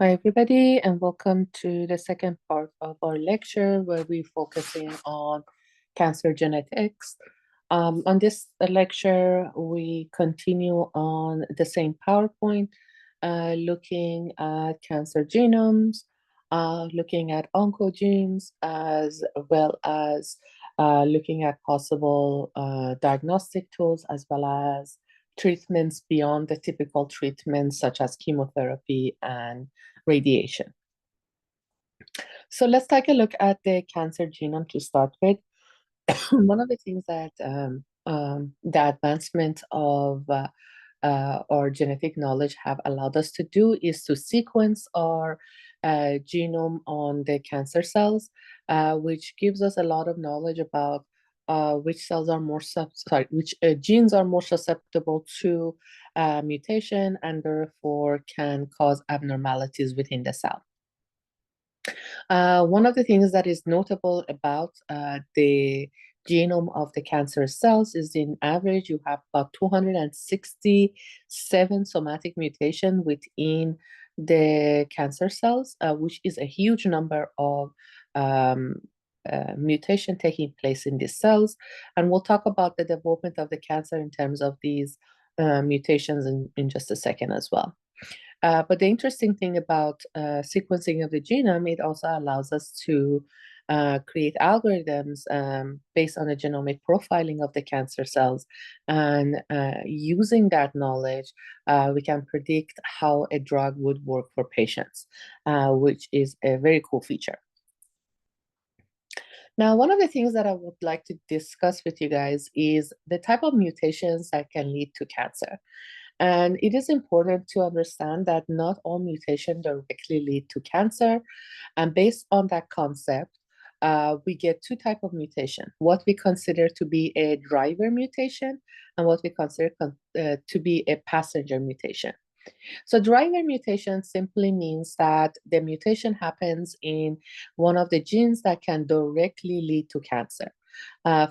Hi, everybody, and welcome to the second part of our lecture where we're focusing on cancer genetics. On this lecture, we continue on the same PowerPoint, looking at cancer genomes, looking at oncogenes, as well as looking at possible diagnostic tools, as well as treatments beyond the typical treatments such as chemotherapy and radiation. So let's take a look at the cancer genome to start with. One of the things that the advancement of our genetic knowledge have allowed us to do is to sequence our genome on the cancer cells, which gives us a lot of knowledge about which cells are more which genes are more susceptible to mutation and therefore can cause abnormalities within the cell. One of the things that is notable about the genome of the cancer cells is in average, you have about 267 somatic mutation within the cancer cells, which is a huge number of mutation taking place in these cells. And we'll talk about the development of the cancer in terms of these mutations in just a second as well. But the interesting thing about sequencing of the genome, it also allows us to create algorithms based on the genomic profiling of the cancer cells. And using that knowledge, we can predict how a drug would work for patients, which is a very cool feature. Now, one of the things that I would like to discuss with you guys is the type of mutations that can lead to cancer. And it is important to understand that not all mutations directly lead to cancer. And based on that concept, we get two types of mutation, what we consider to be a driver mutation and what we consider to be a passenger mutation. So driver mutation simply means that the mutation happens in one of the genes that can directly lead to cancer.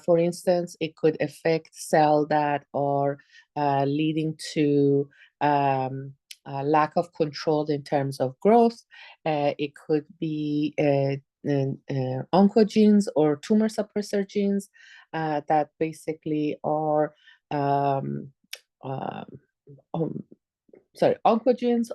For instance, it could affect cells that are leading to lack of control in terms of growth. It could be oncogenes or tumor suppressor genes that basically are oncogenes.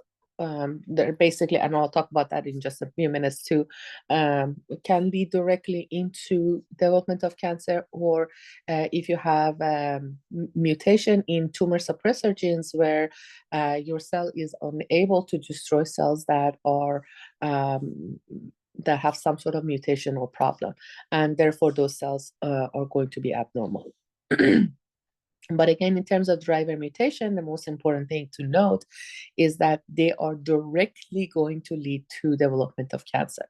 They're basically, and I'll talk about that in just a few minutes too, can lead directly into development of cancer, or if you have mutation in tumor suppressor genes where your cell is unable to destroy cells that are that have some sort of mutation or problem, and therefore those cells are going to be abnormal. But again, in terms of driver mutation, the most important thing to note is that they are directly going to lead to development of cancer.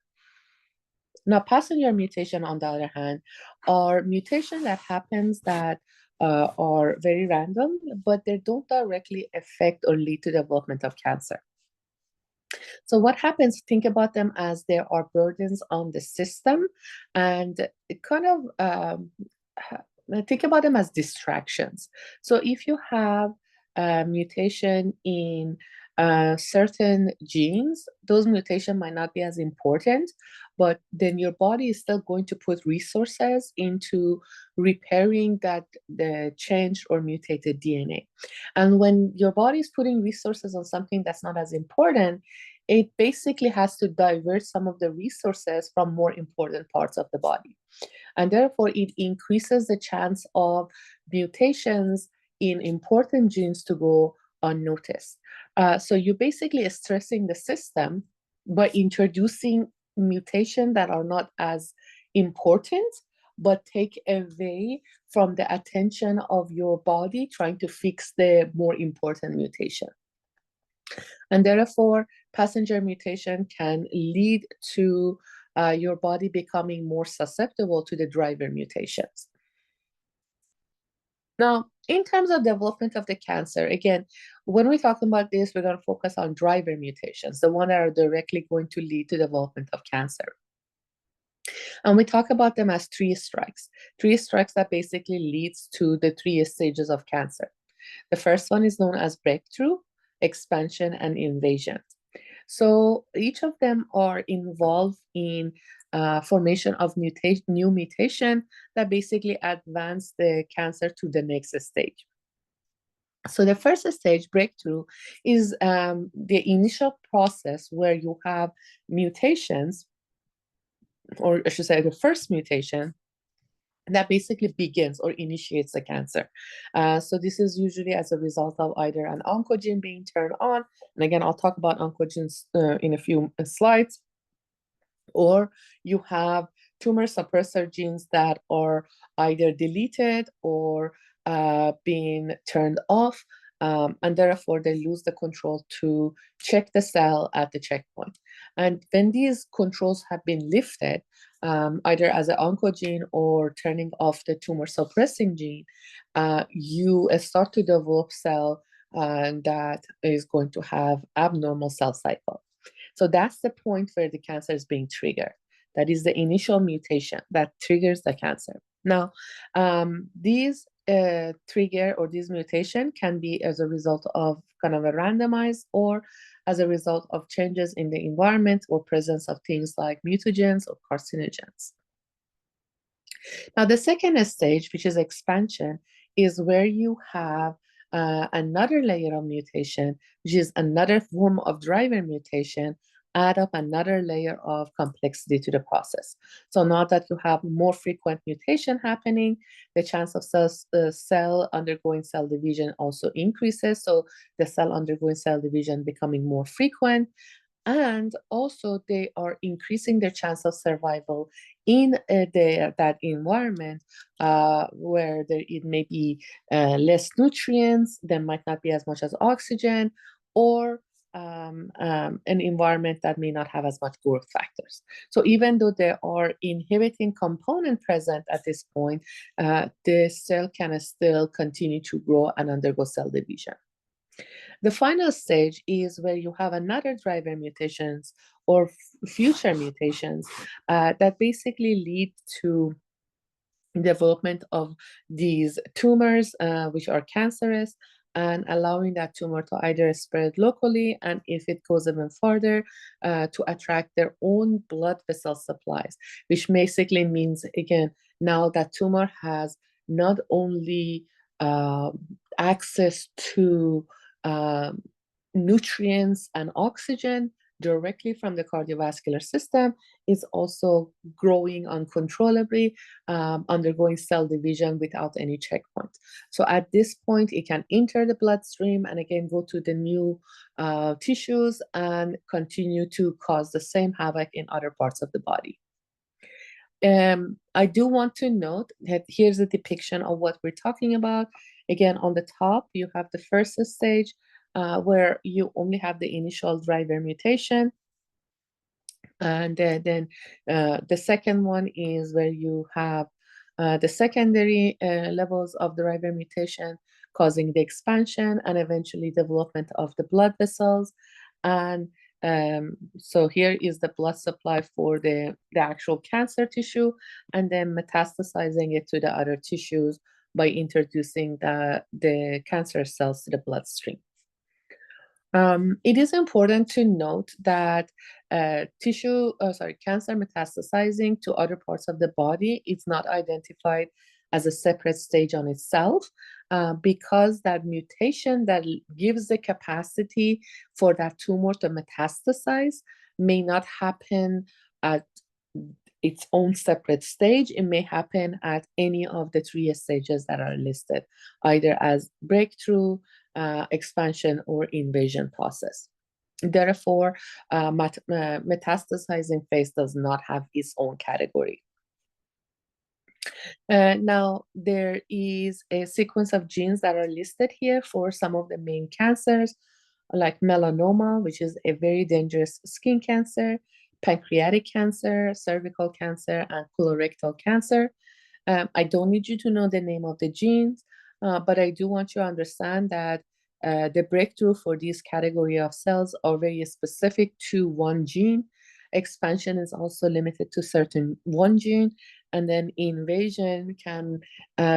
Now, passenger mutation, on the other hand, are mutations that happens that are very random, but they don't directly affect or lead to development of cancer. So what happens, think about them as there are burdens on the system, and it kind of think about them as distractions. So if you have a mutation in certain genes, those mutations might not be as important, but then your body is still going to put resources into repairing the changed or mutated DNA. And when your body is putting resources on something that's not as important, it basically has to divert some of the resources from more important parts of the body. And therefore, it increases the chance of mutations in important genes to go unnoticed. So you're basically stressing the system by introducing mutations that are not as important, but take away from the attention of your body trying to fix the more important mutation. And therefore, passenger mutation can lead to your body becoming more susceptible to the driver mutations. Now, in terms of development of the cancer, again, when we talk about this, we're going to focus on driver mutations, the ones that are directly going to lead to development of cancer. And we talk about them as three strikes that basically leads to the three stages of cancer. The first one is known as breakthrough, expansion, and invasion. So each of them are involved in formation of new mutation that basically advance the cancer to the next stage. So the first stage, breakthrough, is the initial process where you have mutations, or I should say the first mutation that basically begins or initiates the cancer. So this is usually as a result of either an oncogene being turned on, and again, I'll talk about oncogenes in a few slides, or you have tumor suppressor genes that are either deleted or being turned off, and therefore they lose the control to check the cell at the checkpoint. And when these controls have been lifted, either as an oncogene or turning off the tumor suppressing gene, you start to develop cell that is going to have abnormal cell cycle. So that's the point where the cancer is being triggered. That is the initial mutation that triggers the cancer. Now, these trigger or this mutation can be as a result of kind of a randomized or as a result of changes in the environment or presence of things like mutagens or carcinogens. Now, the second stage, which is expansion, is where you have another layer of mutation, which is another form of driver mutation, add up another layer of complexity to the process. So now that you have more frequent mutation happening, the chance of cell undergoing cell division also increases. So the cell undergoing cell division becoming more frequent, and also they are increasing their chance of survival in that environment where it may be less nutrients, there might not be as much as oxygen, or an environment that may not have as much growth factors. So even though there are inhibiting component present at this point, the cell can still continue to grow and undergo cell division. The final stage is where you have another driver mutations or future mutations that basically lead to development of these tumors, which are cancerous, and allowing that tumor to either spread locally, and if it goes even further, to attract their own blood vessel supplies, which basically means, again, now that tumor has not only access to nutrients and oxygen directly from the cardiovascular system, is also growing uncontrollably, undergoing cell division without any checkpoint. So at this point, it can enter the bloodstream and again go to the new tissues and continue to cause the same havoc in other parts of the body. I do want to note that here's a depiction of what we're talking about. Again, on the top, you have the first stage where you only have the initial driver mutation. And then the second one is where you have the secondary levels of driver mutation causing the expansion and eventually development of the blood vessels. And so here is the blood supply for the actual cancer tissue, and then metastasizing it to the other tissues by introducing the cancer cells to the bloodstream. It is important to note that cancer metastasizing to other parts of the body is not identified as a separate stage on itself, because that mutation that gives the capacity for that tumor to metastasize may not happen at its own separate stage. It may happen at any of the three stages that are listed, either as breakthrough, expansion, or invasion process. Therefore, metastasizing phase does not have its own category. Now, there is a sequence of genes that are listed here for some of the main cancers, like melanoma, which is a very dangerous skin cancer, pancreatic cancer, cervical cancer, and colorectal cancer. I don't need you to know the name of the genes, but I do want you to understand that the breakthrough for this category of cells are very specific to one gene. Expansion is also limited to certain one gene, and then invasion can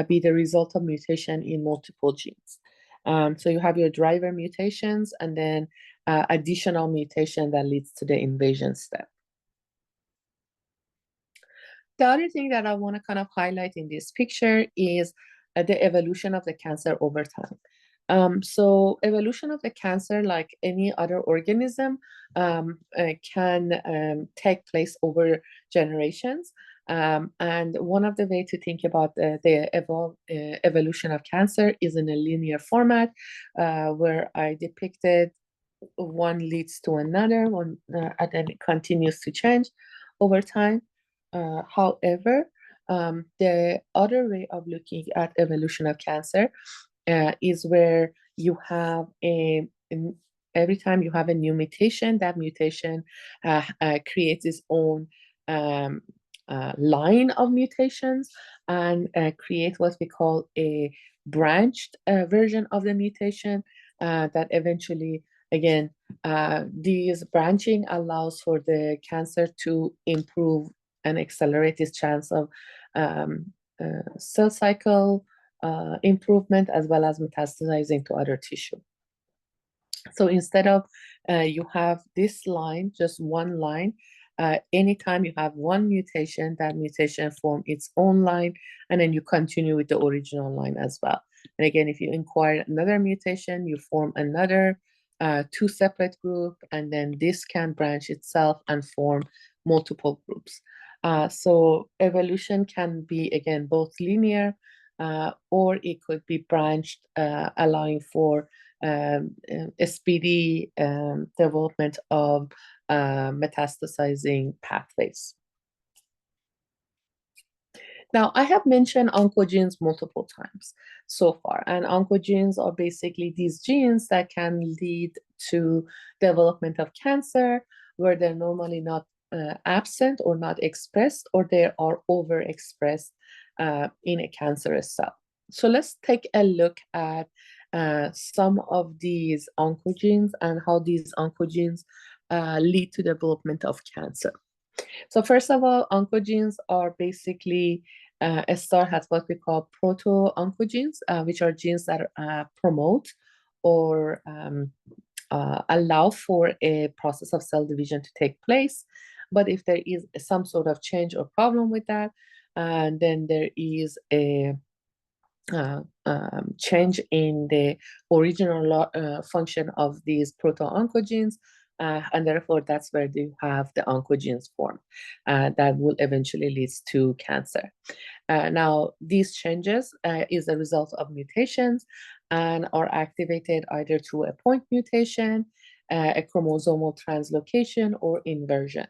be the result of mutation in multiple genes. So you have your driver mutations, and then additional mutation that leads to the invasion step. The other thing that I want to kind of highlight in this picture is the evolution of the cancer over time. So evolution of the cancer, like any other organism, can take place over generations. And one of the ways to think about the evolution of cancer is in a linear format, where I depicted one leads to another, and then it continues to change over time. However, the other way of looking at evolution of cancer is where you have every time you have a new mutation, that mutation creates its own line of mutations and create what we call a branched version of the mutation that eventually, again, these branching allows for the cancer to improve and accelerate its chance of cell cycle improvement, as well as metastasizing to other tissue. So instead of you have this line, just one line, anytime you have one mutation, that mutation form its own line, and then you continue with the original line as well. And again, if you acquire another mutation, you form another two separate group, and then this can branch itself and form multiple groups. So evolution can be, again, both linear, or it could be branched, allowing for a speedy development of metastasizing pathways. Now, I have mentioned oncogenes multiple times so far, and oncogenes are basically these genes that can lead to development of cancer, where they're normally not absent or not expressed, or they are overexpressed in a cancerous cell. So let's take a look at some of these oncogenes and how these oncogenes lead to development of cancer. So first of all, oncogenes are basically start has what we call proto-oncogenes, which are genes that promote or allow for a process of cell division to take place. But if there is some sort of change or problem with that, then there is a change in the original function of these proto-oncogenes, and therefore that's where you have the oncogenes form that will eventually lead to cancer. Now, these changes is a result of mutations and are activated either through a point mutation, a chromosomal translocation, or inversion.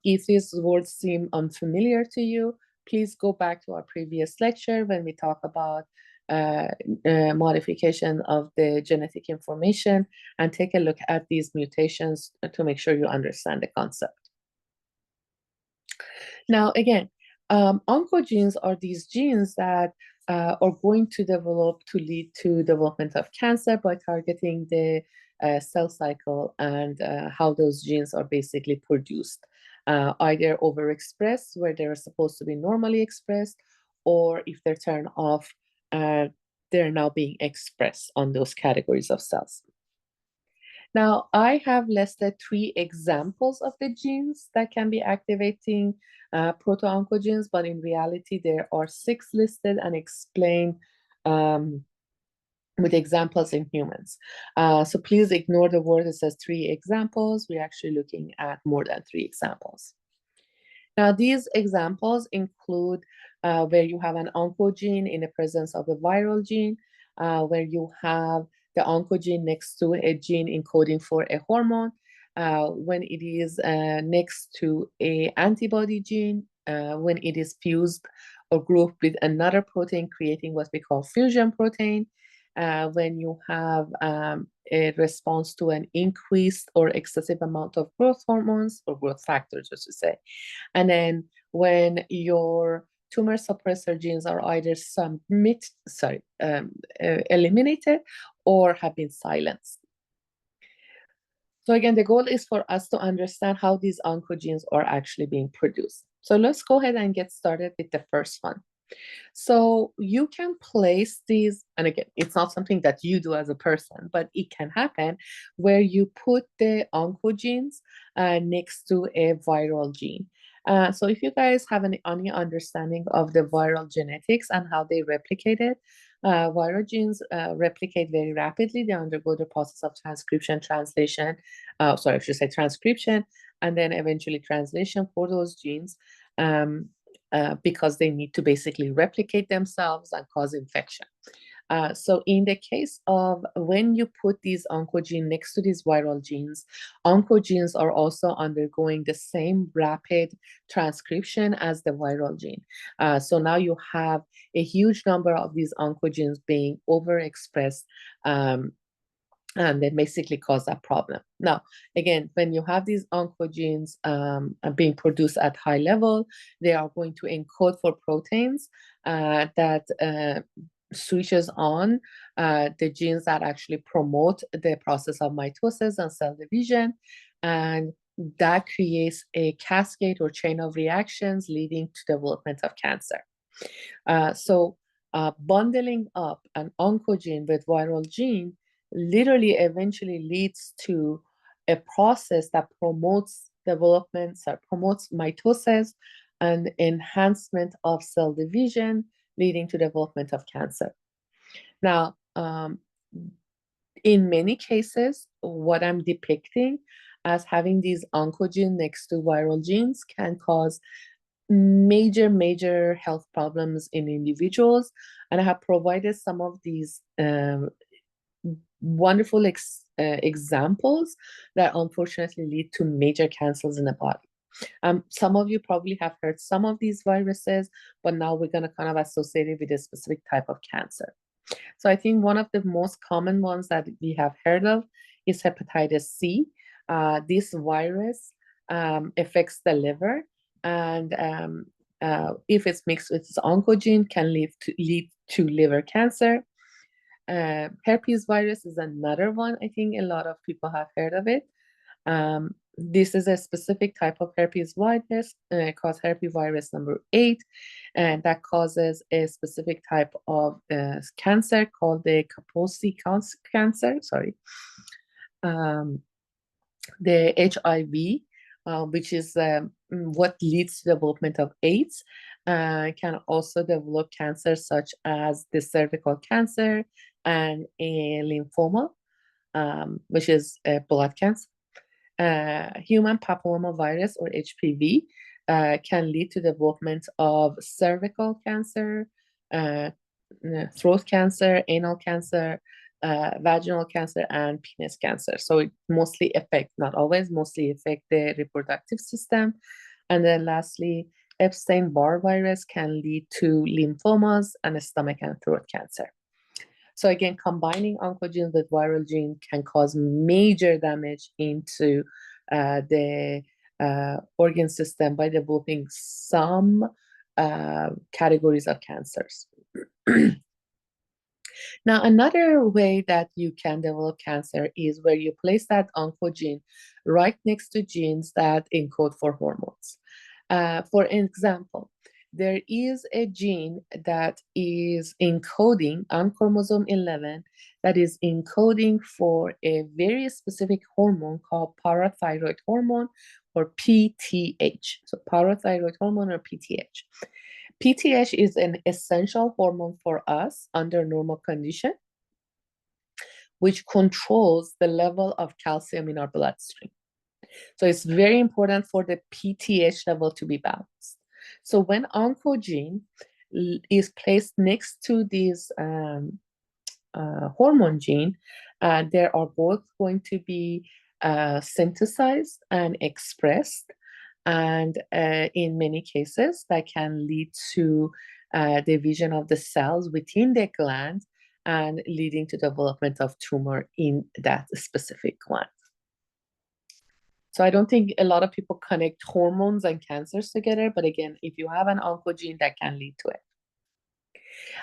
If these words seem unfamiliar to you, please go back to our previous lecture when we talk about modification of the genetic information and take a look at these mutations to make sure you understand the concept. Now, again, oncogenes are these genes that are going to develop to lead to development of cancer by targeting the cell cycle and how those genes are basically produced. Either overexpressed, where they're supposed to be normally expressed, or if they're turned off, they're now being expressed on those categories of cells. Now, I have listed 3 examples of the genes that can be activating proto-oncogenes, but in reality, there are 6 listed and explained with examples in humans. So please ignore the word that says 3 examples. We're actually looking at more than 3 examples. Now, these examples include where you have an oncogene in the presence of a viral gene, where you have the oncogene next to a gene encoding for a hormone, when it is next to an antibody gene, when it is fused or grouped with another protein, creating what we call fusion protein, when you have a response to an increased or excessive amount of growth hormones or growth factors, as to say. And then when your tumor suppressor genes are either eliminated or have been silenced. So again, the goal is for us to understand how these oncogenes are actually being produced. So let's go ahead and get started with the first one. So you can place these, and again, it's not something that you do as a person, but it can happen where you put the oncogenes next to a viral gene. So if you guys have any understanding of the viral genetics and how they replicate it, viral genes replicate very rapidly. They undergo the process of transcription, translation, sorry, I should say transcription, and then eventually translation for those genes. Because they need to basically replicate themselves and cause infection. So in the case of when you put these oncogene next to these viral genes, oncogenes are also undergoing the same rapid transcription as the viral gene. So now you have a huge number of these oncogenes being overexpressed, and they basically cause that problem. Now, again, when you have these oncogenes being produced at high level, they are going to encode for proteins that switches on the genes that actually promote the process of mitosis and cell division. And that creates a cascade or chain of reactions leading to development of cancer. So bundling up an oncogene with viral gene literally eventually leads to a process that promotes development, so promotes mitosis and enhancement of cell division, leading to development of cancer. Now, in many cases, what I'm depicting as having these oncogenes next to viral genes can cause major health problems in individuals. And I have provided some of these wonderful examples that unfortunately lead to major cancers in the body. Some of you probably have heard some of these viruses, but now we're going to kind of associate it with a specific type of cancer. So I think one of the most common ones that we have heard of is hepatitis C. This virus affects the liver, and if it's mixed with its oncogene, can lead to liver cancer. Herpes virus is another one. I think a lot of people have heard of it. This is a specific type of herpes virus called herpes virus number 8, and that causes a specific type of cancer called the Kaposi cancer. Sorry. The HIV, which is what leads to development of AIDS, can also develop cancer such as the cervical cancer and a lymphoma, which is blood cancer. Human papillomavirus or HPV can lead to development of cervical cancer, throat cancer, anal cancer, vaginal cancer, and penis cancer. So it mostly affect, not always, mostly affect the reproductive system. And then lastly, Epstein-Barr virus can lead to lymphomas and stomach and throat cancer. So again, combining oncogenes with viral gene can cause major damage into the organ system by developing some categories of cancers. Now, another way that you can develop cancer is where you place that oncogene right next to genes that encode for hormones. For example, there is a gene that is encoding on chromosome 11 that is encoding for a very specific hormone called parathyroid hormone, or PTH. So parathyroid hormone, or PTH. PTH is an essential hormone for us under normal condition, which controls the level of calcium in our bloodstream. So it's very important for the PTH level to be balanced. So when oncogene is placed next to this hormone gene, they are both going to be synthesized and expressed. And in many cases, that can lead to division of the cells within the gland and leading to development of tumor in that specific gland. So I don't think a lot of people connect hormones and cancers together, but again, if you have an oncogene, that can lead to it.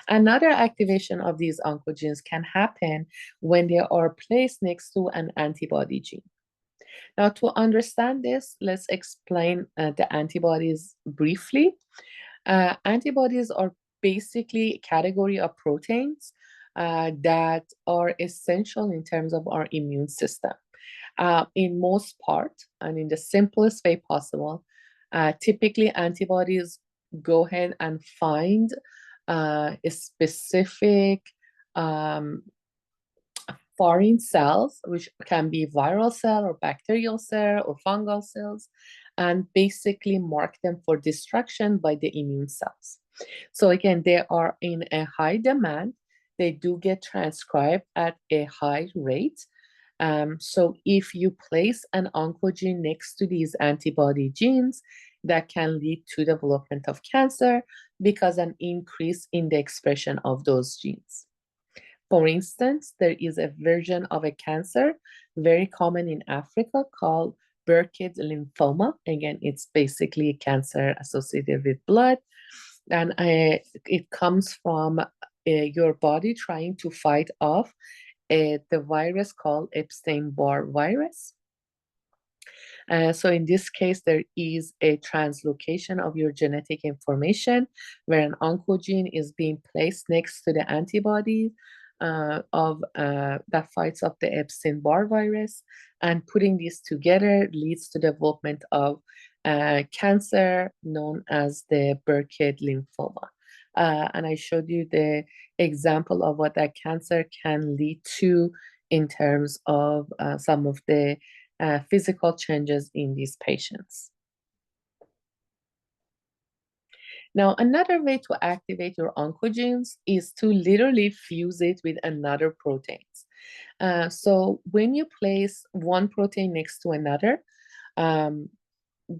Another activation of these oncogenes can happen when they are placed next to an antibody gene. Now, to understand this, let's explain the antibodies briefly. Antibodies are basically a category of proteins that are essential in terms of our immune system. In most part, and in the simplest way possible, typically antibodies go ahead and find a specific foreign cells, which can be viral cell or bacterial cell or fungal cells, and basically mark them for destruction by the immune cells. So again, they are in a high demand. They do get transcribed at a high rate. So if you place an oncogene next to these antibody genes, that can lead to development of cancer because an increase in the expression of those genes. For instance, there is a version of a cancer very common in Africa called Burkitt lymphoma. Again, it's basically a cancer associated with blood, and it comes from your body trying to fight off the virus called Epstein-Barr virus. So in this case, there is a translocation of your genetic information where an oncogene is being placed next to the antibody that fights off the Epstein-Barr virus, and putting these together leads to development of cancer known as the Burkitt lymphoma. And I showed you the example of what that cancer can lead to in terms of some of the physical changes in these patients. Now, another way to activate your oncogenes is to literally fuse it with another proteins. So when you place one protein next to another,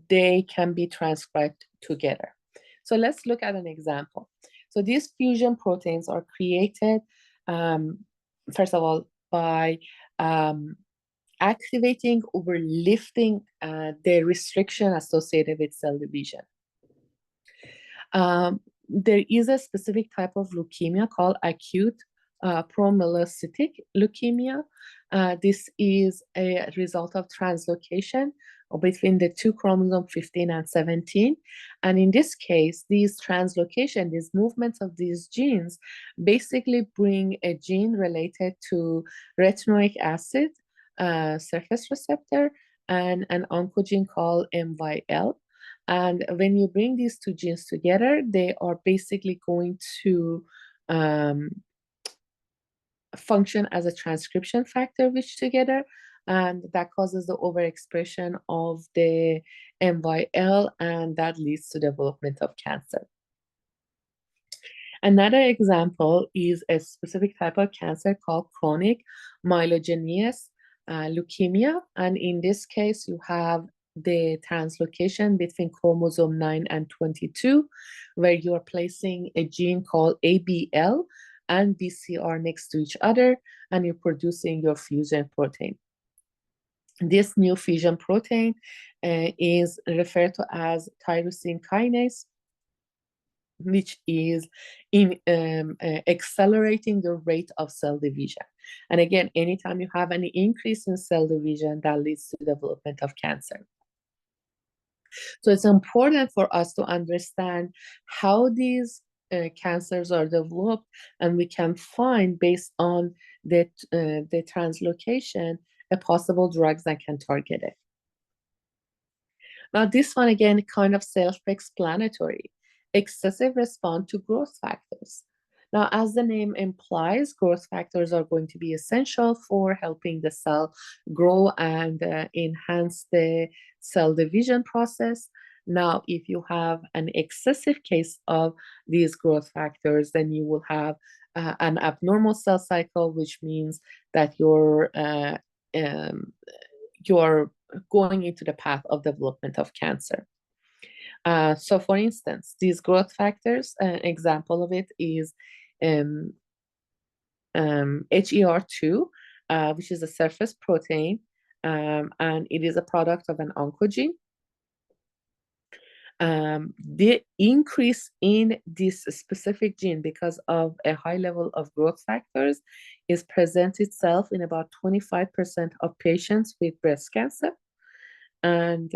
they can be transcribed together. So let's look at an example. So these fusion proteins are created, first of all, by activating or lifting the restriction associated with cell division. There is a specific type of leukemia called acute promyelocytic leukemia. This is a result of translocation between the two chromosomes 15 and 17. And in this case, these translocation, these movements of these genes basically bring a gene related to retinoic acid surface receptor and an oncogene called MYL. And when you bring these two genes together, they are basically going to function as a transcription factor which together, and that causes the overexpression of the MYL, and that leads to development of cancer. Another example is a specific type of cancer called chronic myelogenous leukemia, and in this case you have the translocation between chromosome 9 and 22, where you're placing a gene called ABL and BCR next to each other, and you're producing your fusion protein. This new fusion protein is referred to as tyrosine kinase, which is accelerating the rate of cell division. And again, anytime you have any increase in cell division, that leads to development of cancer. So it's important for us to understand how these cancers are developed, and we can find, based on the translocation, a possible drugs that can target it. Now, this one again, kind of self-explanatory. Excessive response to growth factors. Now, as the name implies, growth factors are going to be essential for helping the cell grow and enhance the cell division process. Now, if you have an excessive case of these growth factors, then you will have an abnormal cell cycle, which means that you're going into the path of development of cancer. So for instance, these growth factors, an example of it is HER2, which is a surface protein, and it is a product of an oncogene. The increase in this specific gene because of a high level of growth factors is presents itself in about 25% of patients with breast cancer. And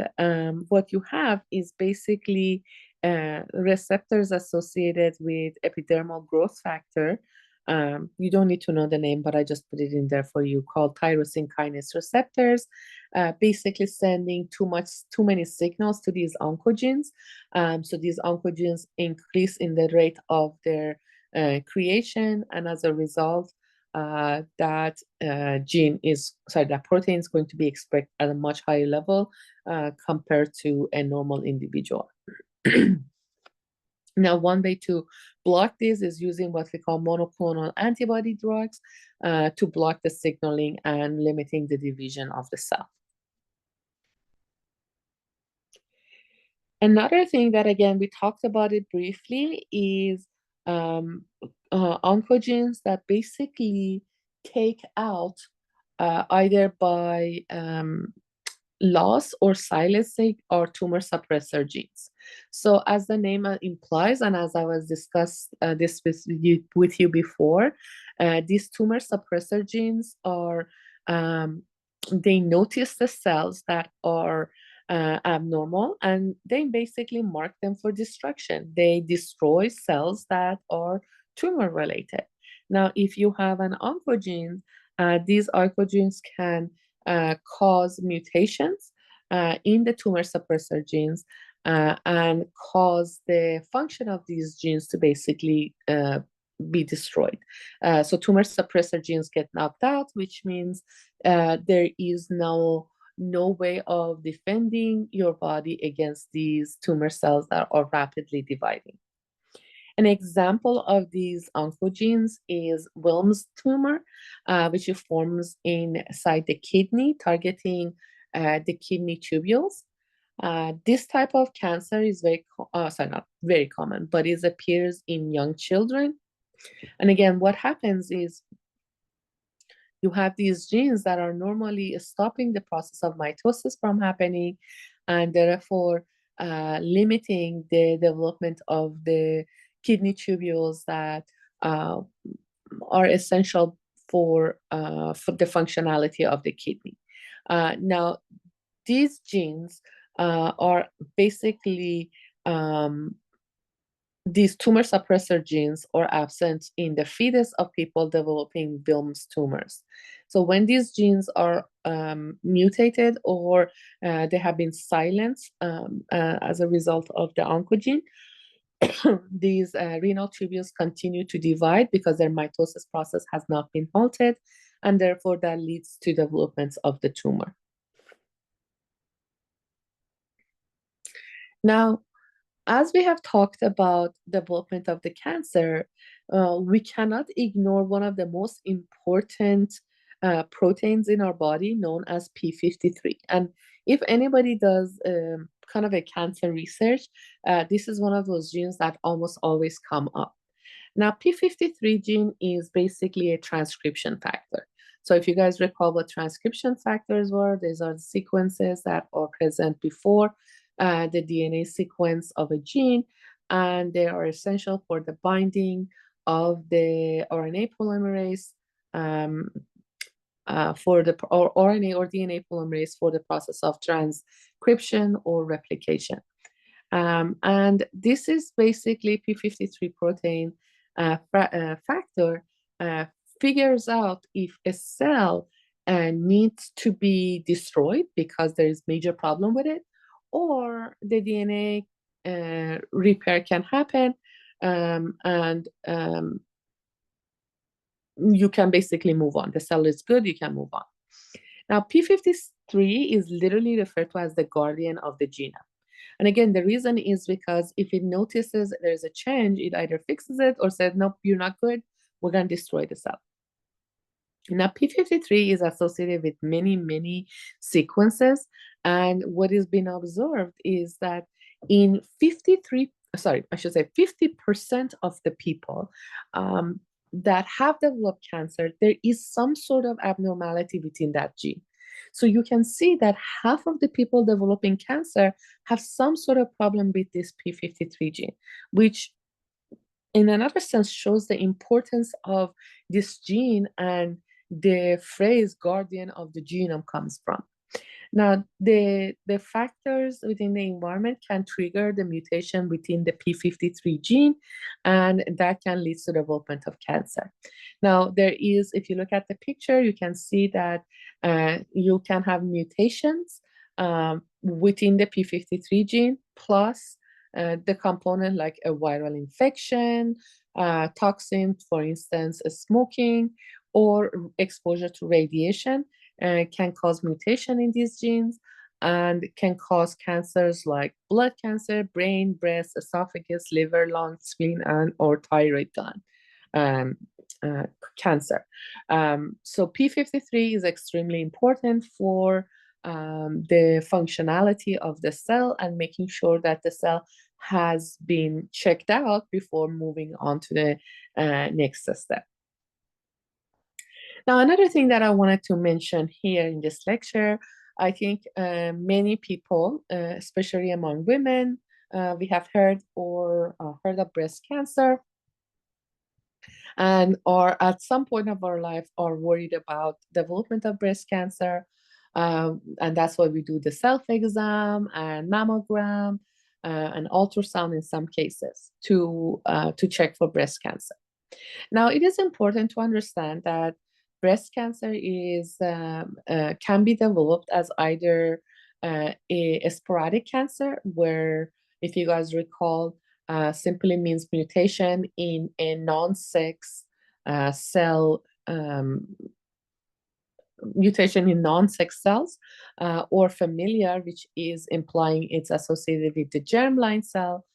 what you have is basically receptors associated with epidermal growth factor. You don't need to know the name, but I just put it in there for you, called tyrosine kinase receptors, basically sending too many signals to these oncogenes. So these oncogenes increase in the rate of their creation, and as a result, that protein is going to be expressed at a much higher level compared to a normal individual. Now, one way to block this is using what we call monoclonal antibody drugs to block the signaling and limiting the division of the cell. Another thing that, again, we talked about it briefly is oncogenes that basically take out either by loss or silencing or tumor suppressor genes. So as the name implies, and as I was discussed this with you before, these tumor suppressor genes are, they notice the cells that are abnormal, and they basically mark them for destruction. They destroy cells that are tumor related. Now, if you have an oncogene, these oncogenes can cause mutations in the tumor suppressor genes and cause the function of these genes to basically be destroyed. So tumor suppressor genes get knocked out, which means there is no way of defending your body against these tumor cells that are rapidly dividing. An example of these oncogenes is Wilms tumor, which forms inside the kidney, targeting the kidney tubules. This type of cancer is not very common, but it appears in young children. And again, what happens is you have these genes that are normally stopping the process of mitosis from happening, and therefore limiting the development of the kidney tubules that are essential for the functionality of the kidney. Now, these genes are basically these tumor suppressor genes are absent in the fetus of people developing Wilms tumors. So when these genes are mutated or they have been silenced as a result of the oncogene, these renal tubules continue to divide because their mitosis process has not been halted, and therefore that leads to development of the tumor. Now, as we have talked about development of the cancer, we cannot ignore one of the most important proteins in our body, known as p53. And if anybody does kind of a cancer research, this is one of those genes that almost always come up. Now, p53 gene is basically a transcription factor. So if you guys recall what transcription factors were, these are the sequences that are present before the DNA sequence of a gene, and they are essential for the binding of the RNA polymerase for the RNA or DNA polymerase for the process of transcription or replication. And this is basically p53 protein factor figures out if a cell needs to be destroyed because there is major problem with it, or the DNA repair can happen, and you can basically move on. The cell is good, you can move on. Now, p53 is literally referred to as the guardian of the genome. And again, the reason is because if it notices there's a change, it either fixes it or says, nope, you're not good, we're going to destroy the cell. Now, p53 is associated with many sequences, and what has been observed is that in 50% of the people that have developed cancer, there is some sort of abnormality within that gene. So you can see that half of the people developing cancer have some sort of problem with this p53 gene, which in another sense shows the importance of this gene and the phrase guardian of the genome comes from. Now, the factors within the environment can trigger the mutation within the P53 gene, and that can lead to development of cancer. Now, there is, if you look at the picture, you can see that you can have mutations within the P53 gene, plus the component like a viral infection, toxin, for instance, smoking, or exposure to radiation can cause mutation in these genes and can cause cancers like blood cancer, brain, breast, esophagus, liver, lung, spleen, and or thyroid gland cancer. So P53 is extremely important for the functionality of the cell and making sure that the cell has been checked out before moving on to the next step. Now, another thing that I wanted to mention here in this lecture, I think many people, especially among women, we have heard of breast cancer, and or at some point of our life are worried about development of breast cancer. And that's why we do the self-exam and mammogram and ultrasound in some cases to check for breast cancer. Now, it is important to understand that breast cancer can be developed as either a sporadic cancer, where, if you guys recall, simply means mutation in a non-sex cell, mutation in non-sex cells, or familiar, which is implying it's associated with the germline cell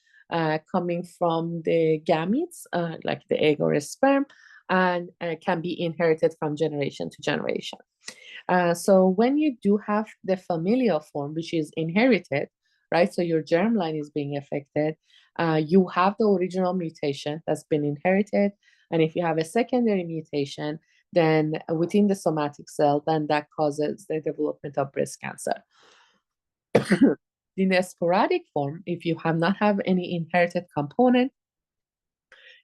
coming from the gametes, like the egg or a sperm, and can be inherited from generation to generation. So when you do have the familial form, which is inherited, right? So your germline is being affected. You have the original mutation that's been inherited. And if you have a secondary mutation, then within the somatic cell, then that causes the development of breast cancer. In a sporadic form, if you have not have any inherited component,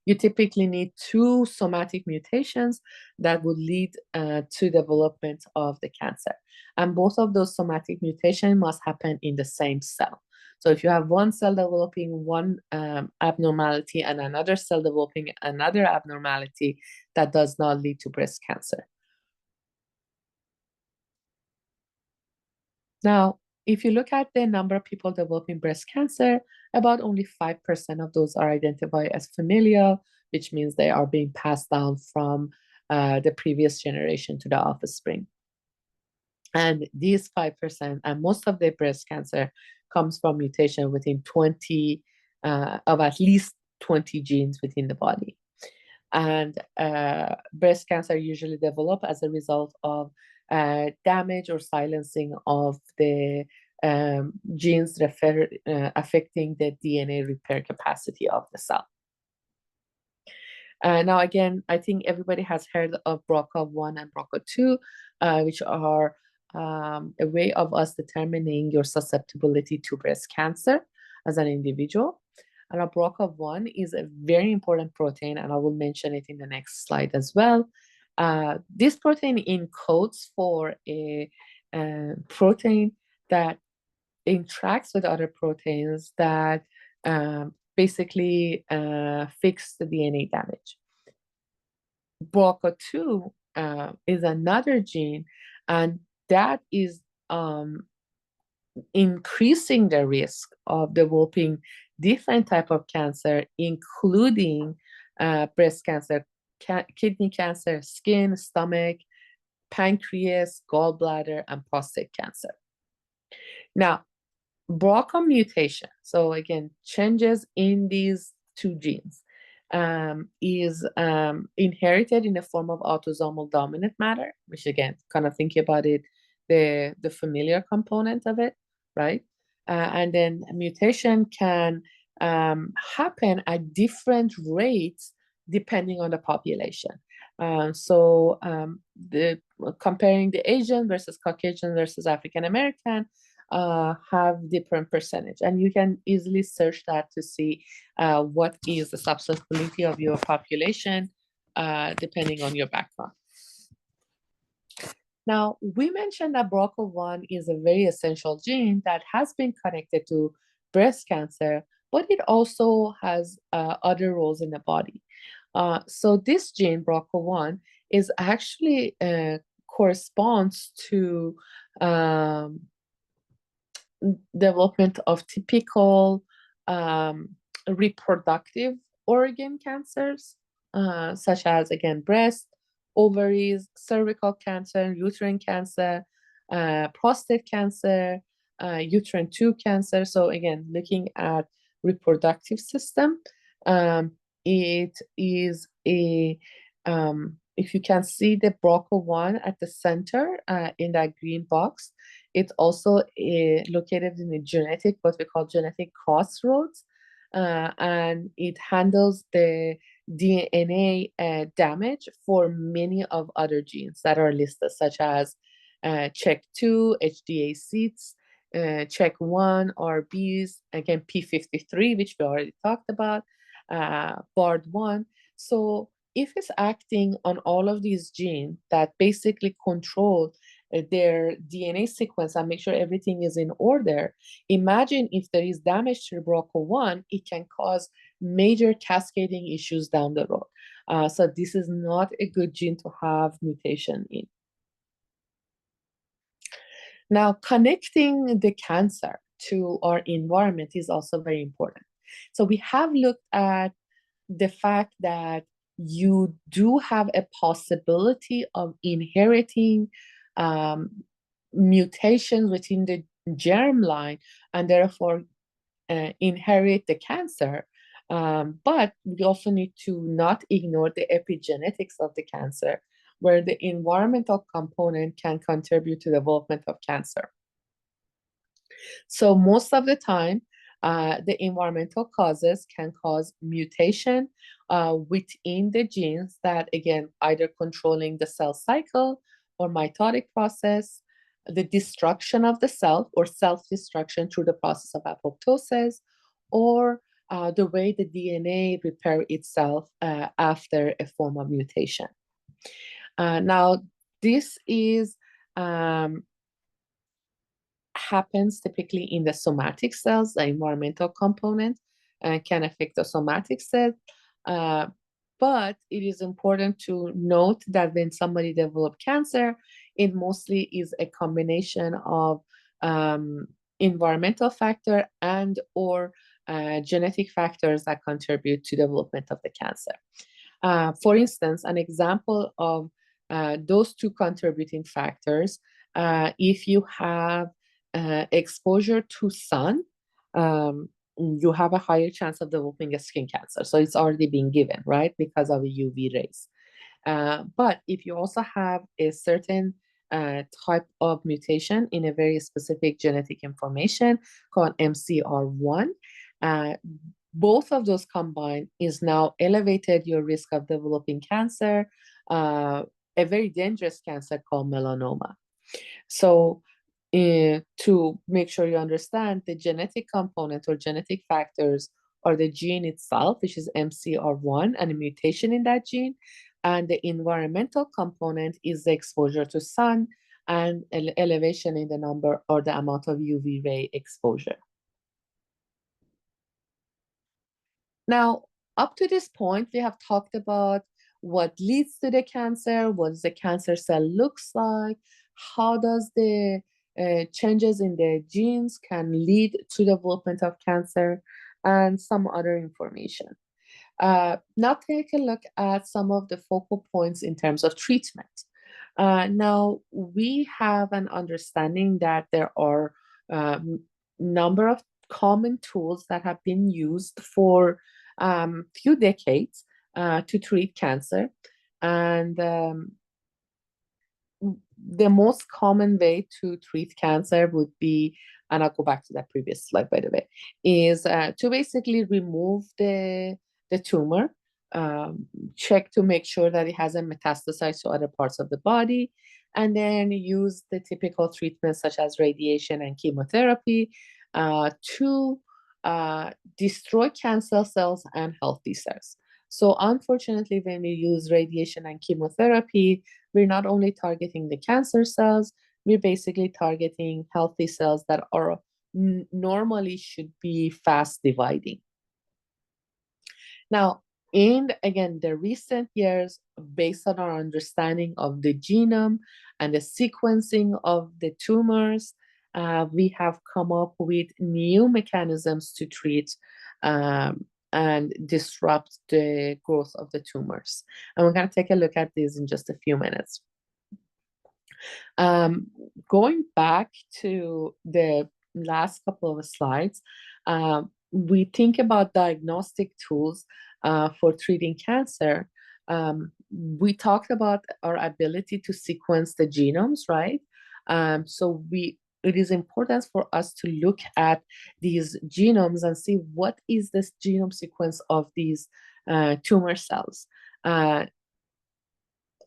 you typically need 2 somatic mutations that would lead to development of the cancer. And both of those somatic mutations must happen in the same cell. So if you have one cell developing one abnormality and another cell developing another abnormality, that does not lead to breast cancer. Now, if you look at the number of people developing breast cancer, about only 5% of those are identified as familial, which means they are being passed down from the previous generation to the offspring. And these 5%, and most of the breast cancer comes from mutation within 20 of at least 20 genes within the body. And breast cancer usually develop as a result of damage or silencing of the genes affecting the DNA repair capacity of the cell. Now, again, I think everybody has heard of BRCA1 and BRCA2, which are a way of us determining your susceptibility to breast cancer as an individual. And BRCA1 is a very important protein, and I will mention it in the next slide as well. This protein encodes for a protein that interacts with other proteins that basically fix the DNA damage. BRCA2 is another gene, and that is increasing the risk of developing different type of cancer, including breast cancer, kidney cancer, skin, stomach, pancreas, gallbladder, and prostate cancer. Now, BRCA mutation, so again, changes in these 2 genes, is inherited in the form of autosomal dominant matter, which again, kind of think about it, the familiar component of it, right? And then mutation can happen at different rates depending on the population. So comparing the Asian versus Caucasian versus African American have different percentage, and you can easily search that to see what is the susceptibility of your population depending on your background. Now, we mentioned that BRCA1 is a very essential gene that has been connected to breast cancer, but it also has other roles in the body. So this gene, BRCA1, is actually corresponds to um, development of typical reproductive organ cancers, such as, again, breast, ovaries, cervical cancer, uterine cancer, prostate cancer, uterine tube cancer. So again, looking at reproductive system, it is if you can see the BRCA1 at the center in that green box, it's also located in a genetic, what we call genetic crossroads, and it handles the DNA damage for many of other genes that are listed, such as CHEK2, HDA6, CHEK1, RBs, again, P53, which we already talked about, BARD1. So if it's acting on all of these genes that basically control their DNA sequence and make sure everything is in order, imagine if there is damage to BRCA1, it can cause major cascading issues down the road. So this is not a good gene to have mutation in. Now, connecting the cancer to our environment is also very important. So we have looked at the fact that you do have a possibility of inheriting mutations within the germline and therefore inherit the cancer. But we also need to not ignore the epigenetics of the cancer, where the environmental component can contribute to the development of cancer. So most of the time, the environmental causes can cause mutation within the genes that, again, either controlling the cell cycle or mitotic process, the destruction of the cell or self-destruction through the process of apoptosis, or the way the DNA repair itself after a form of mutation. Now, this is happens typically in the somatic cells. The environmental component can affect the somatic cell. But it is important to note that when somebody develops cancer, it mostly is a combination of environmental factor and or genetic factors that contribute to development of the cancer. For instance, an example of those two contributing factors, if you have exposure to sun, you have a higher chance of developing a skin cancer. So it's already been given, right, because of the UV rays. But if you also have a certain type of mutation in a very specific genetic information called MCR1, both of those combined is now elevated your risk of developing cancer, a very dangerous cancer called melanoma. So to make sure you understand, the genetic component or genetic factors are the gene itself, which is MCR1, and a mutation in that gene. And the environmental component is the exposure to sun and elevation in the number or the amount of UV ray exposure. Now, up to this point, we have talked about what leads to the cancer, what the cancer cell looks like, how does the changes in the genes can lead to development of cancer, and some other information. Now take a look at some of the focal points in terms of treatment. Now, we have an understanding that there are a number of common tools that have been used for few decades to treat cancer. And the most common way to treat cancer would be, and I'll go back to that previous slide, by the way, is to basically remove the tumor, check to make sure that it hasn't metastasized to other parts of the body, and then use the typical treatments such as radiation and chemotherapy to destroy cancer cells and healthy cells. So unfortunately, when we use radiation and chemotherapy, we're not only targeting the cancer cells, we're basically targeting healthy cells that are normally should be fast dividing. Now, in again the recent years, based on our understanding of the genome and the sequencing of the tumors, we have come up with new mechanisms to treat and disrupt the growth of the tumors. And we're going to take a look at these in just a few minutes. Going back to the last couple of slides, we think about diagnostic tools for treating cancer. We talked about our ability to sequence the genomes, right? So it is important for us to look at these genomes and see what is this genome sequence of these tumor cells.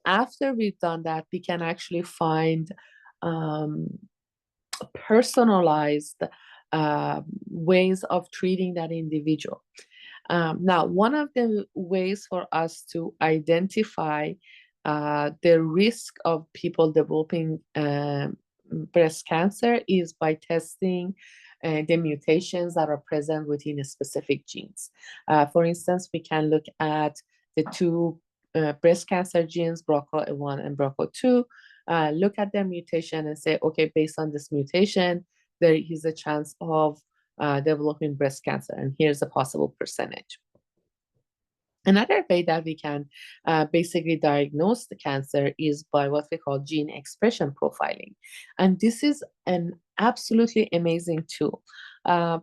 After we've done that, we can actually find personalized ways of treating that individual. Now, one of the ways for us to identify the risk of people developing breast cancer is by testing the mutations that are present within specific genes. For instance, we can look at the two breast cancer genes, BRCA1 and BRCA2, look at their mutation and say, okay, based on this mutation, there is a chance of developing breast cancer, and here's a possible percentage. Another way that we can basically diagnose the cancer is by what we call gene expression profiling. And this is an absolutely amazing tool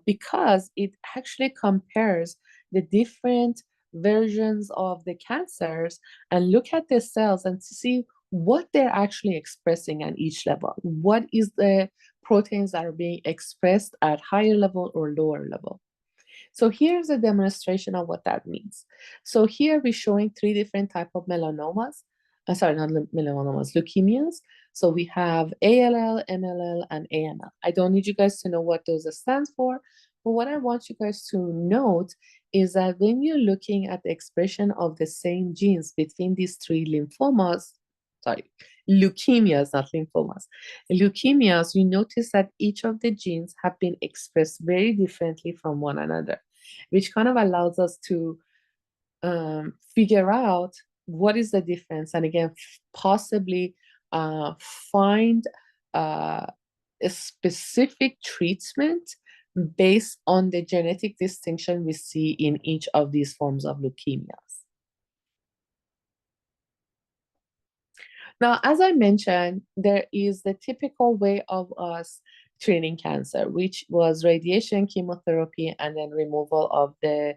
because it actually compares the different versions of the cancers and look at the cells and see what they're actually expressing at each level. What is the proteins that are being expressed at higher level or lower level? So here's a demonstration of what that means. So here we're showing 3 different types of melanomas. Sorry, not melanomas, leukemias. So we have ALL, MLL, and AML. I don't need you guys to know what those stand for, but what I want you guys to note is that when you're looking at the expression of the same genes between these 3 leukemias, not lymphomas. Leukemias, you notice that each of the genes have been expressed very differently from one another, which kind of allows us to figure out what is the difference, and again, possibly find a specific treatment based on the genetic distinction we see in each of these forms of leukemias. Now, as I mentioned, there is the typical way of us treating cancer, which was radiation, chemotherapy, and then removal of the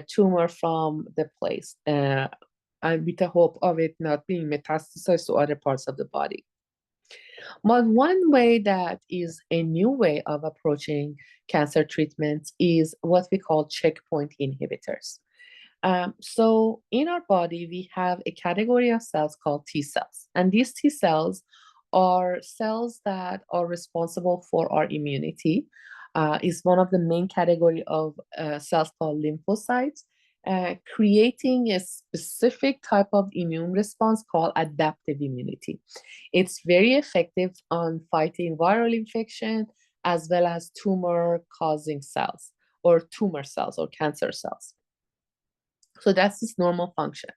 tumor from the place, and with the hope of it not being metastasized to other parts of the body. But one way that is a new way of approaching cancer treatments is what we call checkpoint inhibitors. So in our body, we have a category of cells called T cells. And these T cells are cells that are responsible for our immunity. Is one of the main category of cells called lymphocytes, creating a specific type of immune response called adaptive immunity. It's very effective on fighting viral infection as well as tumor-causing cells or tumor cells or cancer cells. So that's its normal function.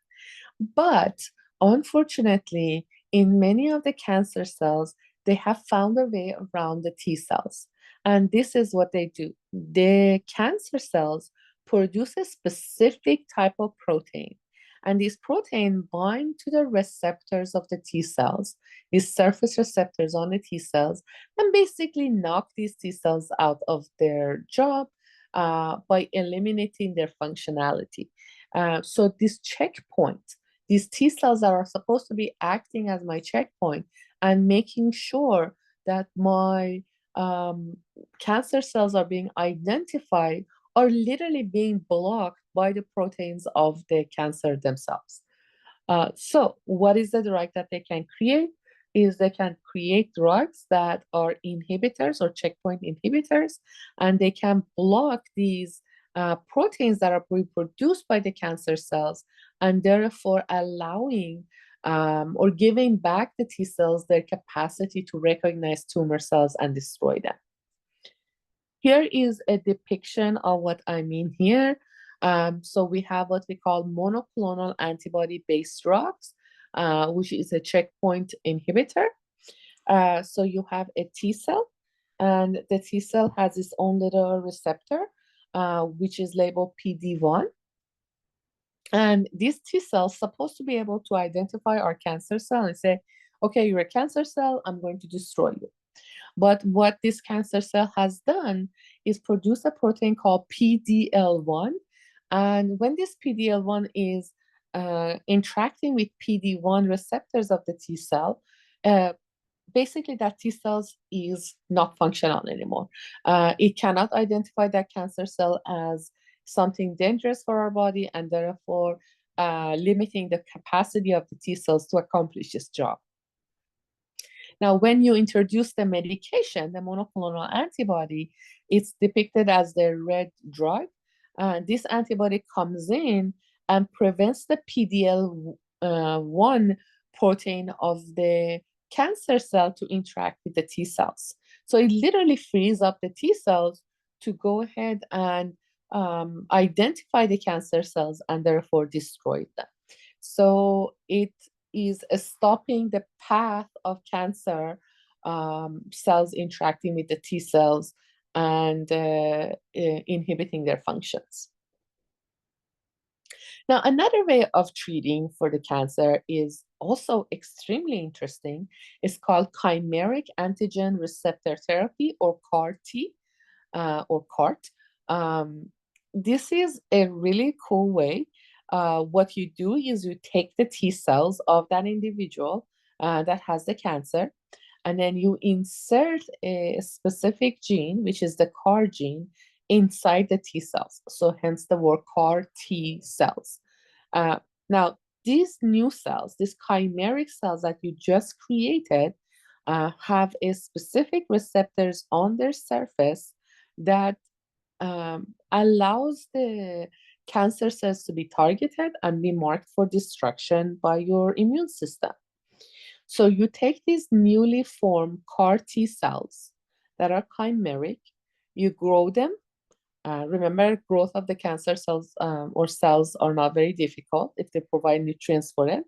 But unfortunately, in many of the cancer cells, they have found a way around the T cells. And this is what they do. The cancer cells produce a specific type of protein. And these protein bind to the receptors of the T cells, these surface receptors on the T cells, and basically knock these T cells out of their job by eliminating their functionality. So this checkpoint, these T cells that are supposed to be acting as my checkpoint and making sure that my cancer cells are being identified, are literally being blocked by the proteins of the cancer themselves. So what is the drug that they can create? Is they can create drugs that are inhibitors or checkpoint inhibitors, and they can block these proteins that are produced by the cancer cells, and therefore allowing or giving back the T cells their capacity to recognize tumor cells and destroy them. Here is a depiction of what I mean here. So we have what we call monoclonal antibody-based drugs, which is a checkpoint inhibitor. So you have a T cell, and the T cell has its own little receptor, which is labeled PD-1. And this T cell is supposed to be able to identify our cancer cell and say, okay, you're a cancer cell, I'm going to destroy you. But what this cancer cell has done is produce a protein called PDL1. And when this PDL1 is interacting with PD1 receptors of the T cell, basically that T cells is not functional anymore. It cannot identify that cancer cell as something dangerous for our body, and therefore limiting the capacity of the T cells to accomplish this job. Now, when you introduce the medication, the monoclonal antibody, it's depicted as the red drug. This antibody comes in and prevents the PDL1 protein of the cancer cell to interact with the T cells. So it literally frees up the T cells to go ahead and identify the cancer cells and therefore destroy them. So it is stopping the path of cancer cells interacting with the T cells and inhibiting their functions. Now, another way of treating for the cancer is also extremely interesting. It's called chimeric antigen receptor therapy, or CAR-T, or CART. This is a really cool way. What you do is you take the T cells of that individual that has the cancer, and then you insert a specific gene, which is the CAR gene, inside the T cells. So hence the word CAR T cells. Now, these new cells, these chimeric cells that you just created, have a specific receptors on their surface that allows the cancer cells to be targeted and be marked for destruction by your immune system. So you take these newly formed CAR T cells that are chimeric, you grow them. Remember, growth of the cancer cells or cells are not very difficult if they provide nutrients for them.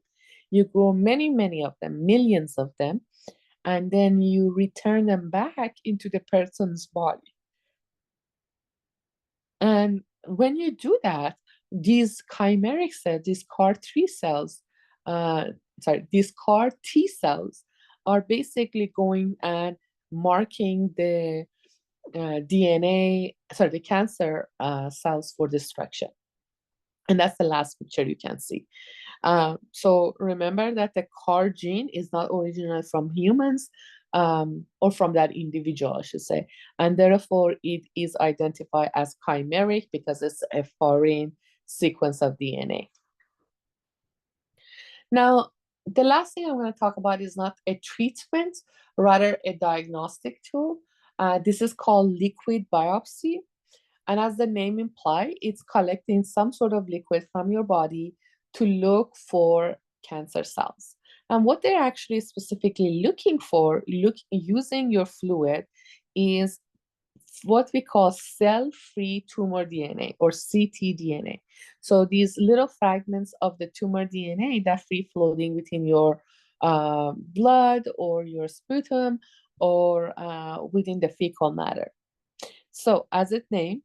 You grow many, many of them, millions of them, and then you return them back into the person's body. And when you do that, these chimeric cells, these CAR-T cells, these CAR-T cells are basically going and marking the the cancer cells for destruction. And that's the last picture you can see. So remember that the CAR gene is not original from humans, or from that individual, I should say. And therefore, it is identified as chimeric because it's a foreign sequence of DNA. Now, the last thing I'm going to talk about is not a treatment, rather a diagnostic tool. This is called liquid biopsy. And as the name implies, it's collecting some sort of liquid from your body to look for cancer cells. And what they're actually specifically looking for, using your fluid, is what we call cell-free tumor DNA, or ctDNA. So these little fragments of the tumor DNA that free floating within your blood or your sputum or within the fecal matter. So as it named,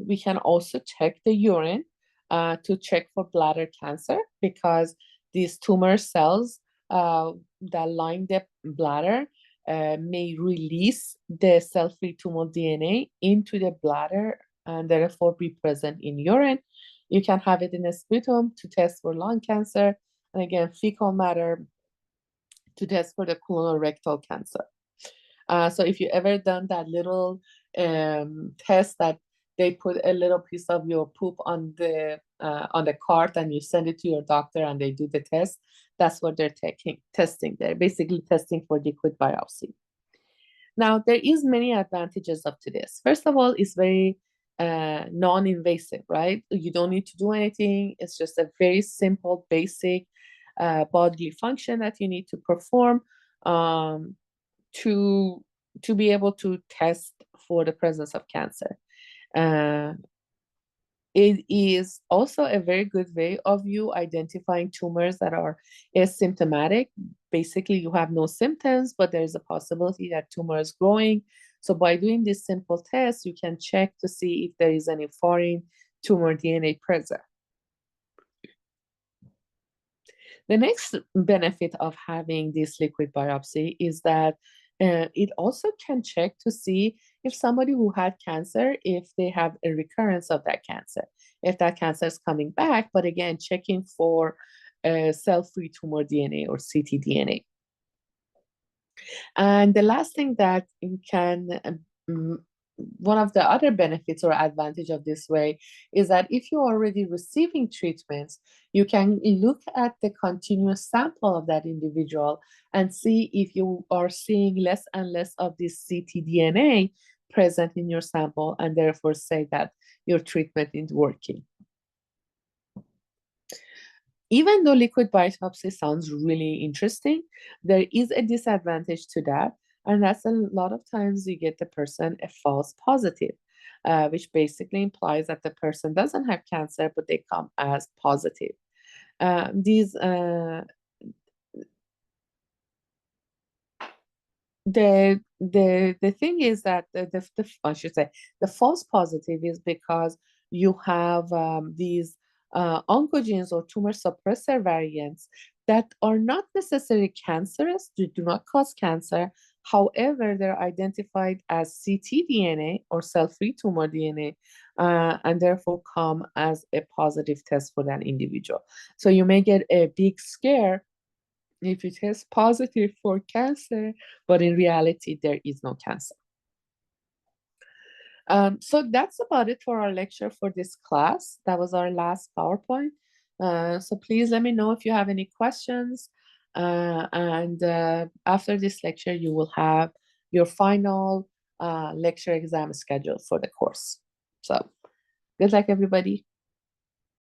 we can also check the urine to check for bladder cancer, because these tumor cells that line the bladder may release the cell-free tumor DNA into the bladder and therefore be present in urine. You can have it in a sputum to test for lung cancer, and again, fecal matter to test for the colorectal cancer. So if you ever done that little test that they put a little piece of your poop on the cart and you send it to your doctor and they do the test, that's what they're testing. They're basically testing for liquid biopsy. Now, there is many advantages up to this. First of all, it's very non-invasive, right? You don't need to do anything. It's just a very simple, basic bodily function that you need to perform to be able to test for the presence of cancer. It is also a very good way of you identifying tumors that are asymptomatic. Basically, you have no symptoms, but there's a possibility that tumor is growing. So by doing this simple test, you can check to see if there is any foreign tumor DNA present. The next benefit of having this liquid biopsy is that it also can check to see if somebody who had cancer, if they have a recurrence of that cancer, if that cancer is coming back, but again, checking for cell-free tumor DNA or ctDNA. And the last thing that can one of the other benefits or advantage of this way is that if you're already receiving treatments, you can look at the continuous sample of that individual and see if you are seeing less and less of this ctDNA present in your sample, and therefore say that your treatment is working. Even though liquid biopsy sounds really interesting, there is a disadvantage to that. And that's a lot of times you get the person a false positive, which basically implies that the person doesn't have cancer, but they come as positive. The thing is that I should say the false positive is because you have these oncogenes or tumor suppressor variants that are not necessarily cancerous, do not cause cancer. However, they're identified as ctDNA or cell-free tumor DNA, and therefore come as a positive test for that individual. So you may get a big scare if it is positive for cancer, but in reality, there is no cancer. So that's about it for our lecture for this class. That was our last PowerPoint. So please let me know if you have any questions. And after this lecture, you will have your final lecture exam schedule for the course. So good luck, everybody.